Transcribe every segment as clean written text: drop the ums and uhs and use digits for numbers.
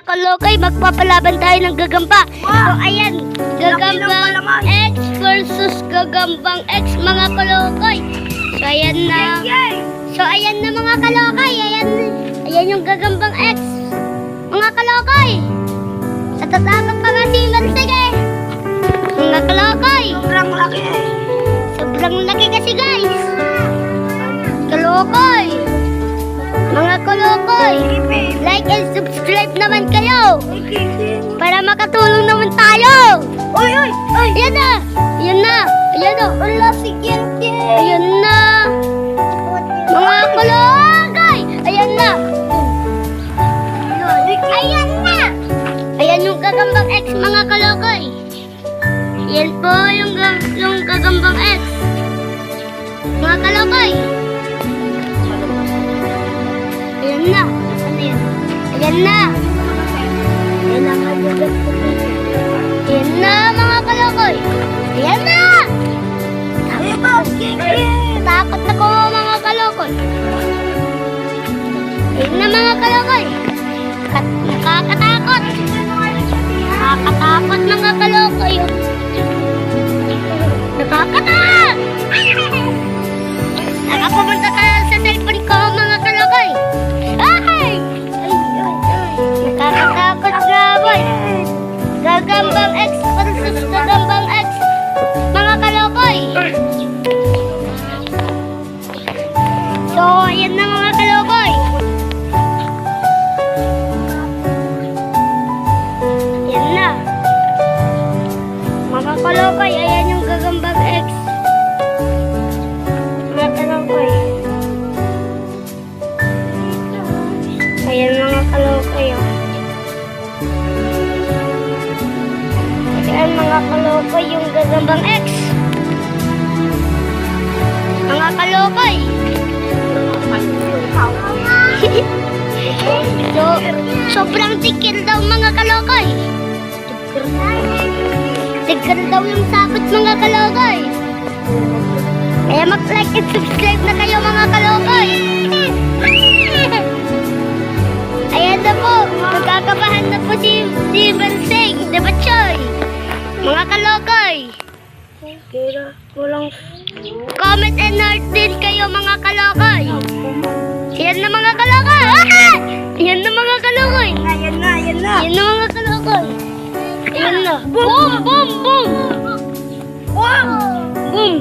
Kalokay, magpapalaban tayo ng gagamba. So, ayan, gagambang X versus gagambang X, mga kalokay. So, ayan na. So, ayan na mga kalokay. Ayan yung gagambang X. Mga kalokay. Natatakot pa nga si Marsig eh. Mga kalokay. Sobrang laki eh. Sobrang laki kasi guys. Kalokay. Mga kalokay. Like and subscribe naman kayo. Para makatulong naman tayo. Oy, oy, oy. Ayan na. Ayan na. Ayan na. Wala si Kente. Ayan na. Mga kalokay. Ayan na. Ayan na. Ayan yung gagambang X, mga kalokay. Yan po yung gagambang X. Mga kalokay. Ayan na. Ano yan? Ayan na. Ayan na. Ayan na, mga kalokay. Ayan na. Takot na ko, mga kalokay. Ayan na, mga kalokay. Nakakatakot. Nakakatakot, mga kalokay. Nakakatakot. Nakapumunta ka sa cellphone ko, mga kalokay. Ay! Nakakatakot nga, boy. Gagambang X versus gagambang X. Mga kalokay. So, ayan na, mga kalokay. Ayan na. Mga kalokay, ayan yung gagambang X. Mga kalokay. Ayan, mga kalokay. Ayan, mga kalokay, yung gagambang X. Mga kalokay. So, sobrang tikil daw, mga kalokay. Tikil daw yung sabot, mga kalokay. Kaya mag-like and subscribe na kayo, mga kalokay. Ayan na po, magkakabahan na po si Benseng, di ba, Choy? Mga kalokay. Comment and heart din kayo, mga kalokay. Ayan na, mga kalokay. Ah! Ayan na, mga kalokay. Ayan na, ayan na. Ayan na, mga kalokay. Ayan na. Boom, boom, boom. Wow! Boom.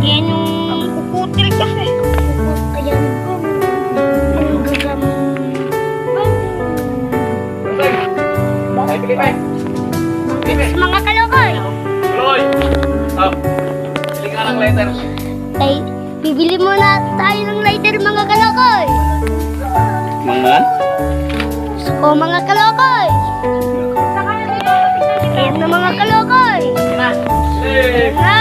Ayan yung... Kukutil kasi. Ayan. Ang gagam... Mga kalokay. Tuloy! Stop! Bili ka ng lighter. Ay, bibili muna tayo ng lighter, mga kalokay. Mangan? So, mga kalokay. Ayan na, mga kalokay. Ayan na.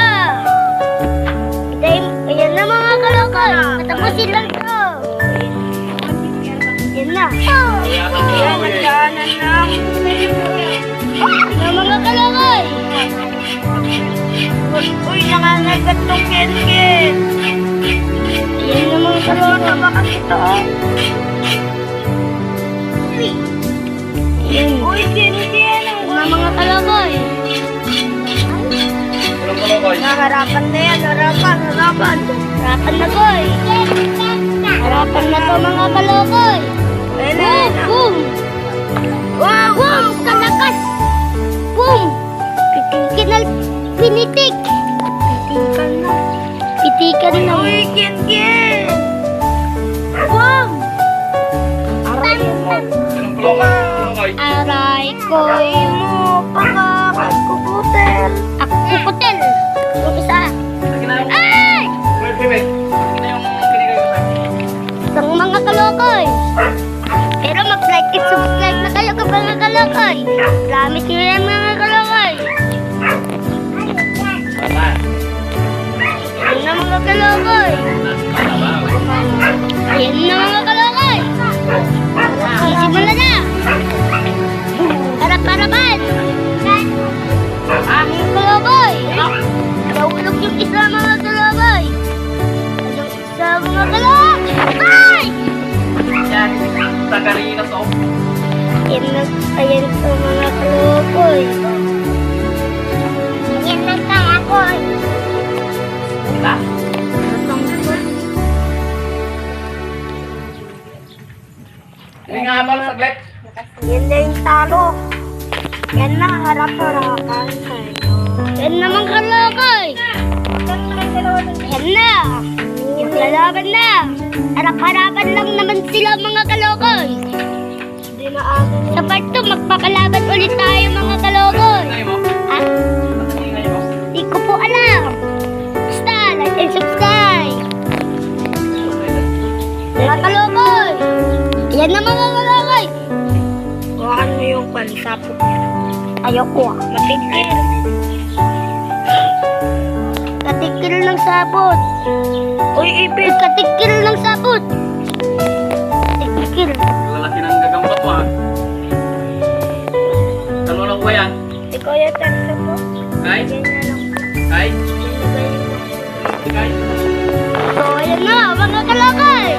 Ayan na, mga kalokay. Patapusin lang ito. Ayan na. Ayan, nagdaanan lang. Ayan na, mga kalokay. Uy, nangangagat tong Ken-Ken. Ayan na, mga Ano kalokay. ba kasi ito? Ayan. Uy, Ken-Ken. Ayan na, mga kalokay. Walang kalokay. Harapan na yan, harapan. Harapan na, boy. Harapan na to, mga kalokay. Ayan na, ayan na. Boom! Wow! Boom! Kalakas! Boom! Pitikan na. Pinitik! Pitikan na. Pitikan na. Uy, Ken-Ken. Boom! Aray mo. Walang kalokay. Aray ko. Aray mo. Pakakat kukutil. Kukutil. Yung isa. Ay! Bibig. Ito yung binigay ko sa'yo. Isang mga kalokay. Pero mag-like and subscribe na kayo kung mga kalokay. Promise nyo yan, mga kalokay. Tama. Ayan na, mga kalokay. Ayan na, mga kalokay. Simula na. Harap-harapan. Ang kalokay. Nahulog yung isa, mga kalokay. Yung isa, mga kalokay. Ay! Yan. Sa kanina to. Yan na, Ayan po mga kalokoy. Ayan lang tayo ako. Na? Hindi nga pala saglit. Yan na yung talo. Yan na, harap-harapan tayo. Yan naman kalokoy. Yan na. Yung lalaban na. Harap-harapan lang naman sila mga kalokoy. Hindi na amin. Sa part 2, magpapalaban ulit tayo mga kalokoy. Ingay mo. Ha? Ingay mo. Di ko po alam. Basta, like and subscribe. Mga kalokoy. Yan na mga kalokoy. Huwakan mo yung palisapot niya. Ayoko ah. Matigil. Katikil ng sabot. Uy, ipit. Katikil ng sabot. Katikil. Lalaki ng gagamba mo ha. Talunok ba yan? Ikaw yung tatlo mo. Kay? Ganyan lang. Kay? Ganyan lang. Kay? So, ayan na, mga kalakay.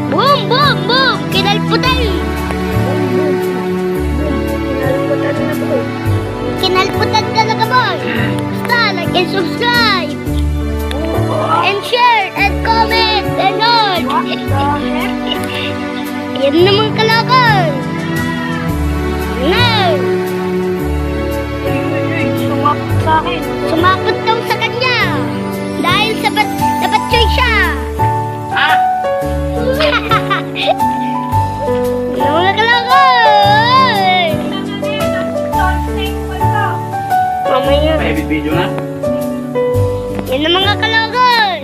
Boom, boom, boom. Kinalputan. Nalimutan na po. Kinalputan talaga, boy. Basta, like and subscribe. And share, and comment, and all. What the heck? Ayan na mga kalakay. No. Sumapot sa akin. Sumakot daw sa kanya. Dahil sa batsoy siya. Ha? Mga kalakay. Mamaya. May edit video na? Yan na mga kalakay.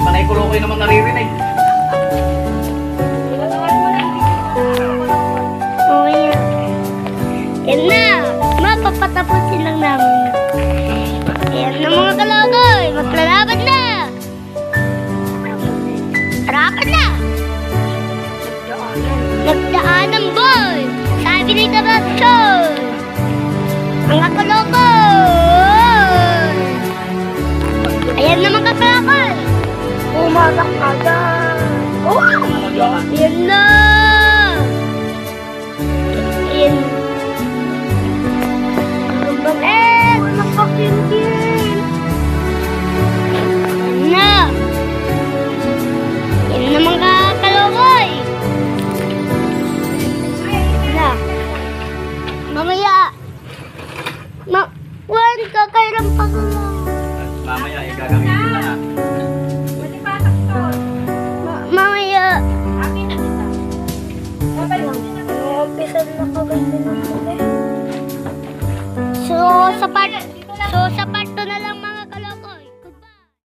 Panay ko lokoy naman naririnig. Oh, yan. Yan na. Mapapatapusin lang namin. Yan na mga kalakay. Maglalaban na. Harapan na. Nagdaanan boy. Sabi ni Taratson. Mga kalakay. Ayan na mga kalakay. Umatak ka dyan. Oh! Yan na. Yan. Napakindin. Yan na. Yan na mga kalakay. Yan na. Mamaya. Juan, kakairam pa ka lang. Mamaya, gagamitin na ha. Mamaya. Umpisan na kaganda ng huli. So, sa part 2 na lang mga